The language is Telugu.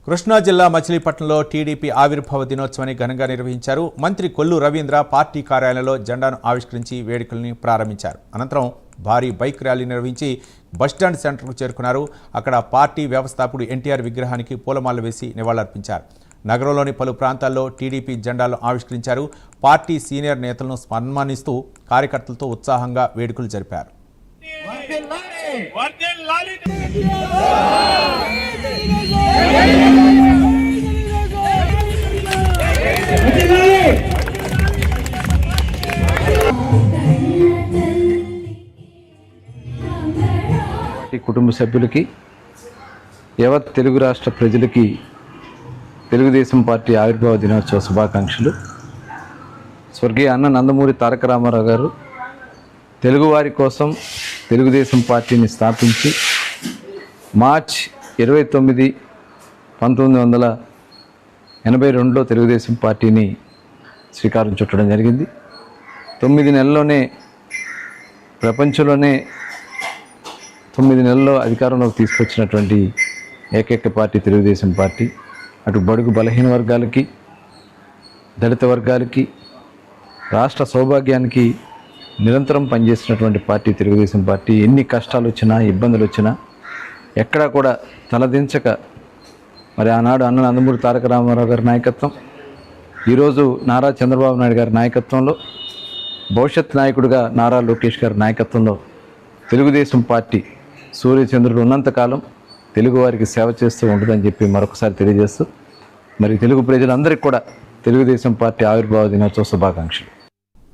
కృష్ణా జిల్లా మచిలీపట్నంలో టీడీపీ ఆవిర్భావ దినోత్సవాన్ని ఘనంగా నిర్వహించారు. మంత్రి కొల్లు రవీంద్ర పార్టీ కార్యాలయంలో జెండాను ఆవిష్కరించి వేడుకల్ని ప్రారంభించారు. అనంతరం భారీ బైక్ ర్యాలీ నిర్వహించి బస్టాండ్ సెంటర్కు చేరుకున్నారు. అక్కడ పార్టీ వ్యవస్థాపకుడు ఎన్టీఆర్ విగ్రహానికి పూలమాలలు వేసి నివాళులర్పించారు. నగరంలోని పలు ప్రాంతాల్లో టీడీపీ జెండాలను ఆవిష్కరించారు. పార్టీ సీనియర్ నేతలను సన్మానిస్తూ కార్యకర్తలతో ఉత్సాహంగా వేడుకలు జరిపారు. కుటుంబ సభ్యులకి, యావత్ తెలుగు రాష్ట్ర ప్రజలకి తెలుగుదేశం పార్టీ ఆవిర్భావ దినోత్సవ శుభాకాంక్షలు. స్వర్గీయ అన్న నందమూరి తారక రామారావు గారు తెలుగువారి కోసం తెలుగుదేశం పార్టీని స్థాపించి మార్చ్ 29, 1982లో తెలుగుదేశం పార్టీని శ్రీకారం చుట్టడం జరిగింది. 9 నెలల్లోనే ప్రపంచంలోనే 9 నెలల్లో అధికారంలోకి తీసుకొచ్చినటువంటి ఏకైక పార్టీ తెలుగుదేశం పార్టీ. అటు బడుగు బలహీన వర్గాలకి, దళిత వర్గాలకి, రాష్ట్ర సౌభాగ్యానికి నిరంతరం పనిచేసినటువంటి పార్టీ తెలుగుదేశం పార్టీ. ఎన్ని కష్టాలు వచ్చినా, ఇబ్బందులు వచ్చినా ఎక్కడా కూడా తలదించక మరి ఆనాడు అన్న నందమూరి తారక రామారావు గారి నాయకత్వం, ఈరోజు నారా చంద్రబాబు నాయుడు గారి నాయకత్వంలో, భవిష్యత్ నాయకుడిగా నారా లోకేష్ గారి నాయకత్వంలో తెలుగుదేశం పార్టీ సూర్యచంద్రుడు ఉన్నంతకాలం తెలుగువారికి సేవ చేస్తూ ఉంటుందని చెప్పి మరొకసారి తెలియజేస్తూ మరి తెలుగు ప్రజలందరికీ కూడా తెలుగుదేశం పార్టీ ఆవిర్భావ దినోత్సవ శుభాకాంక్షలు.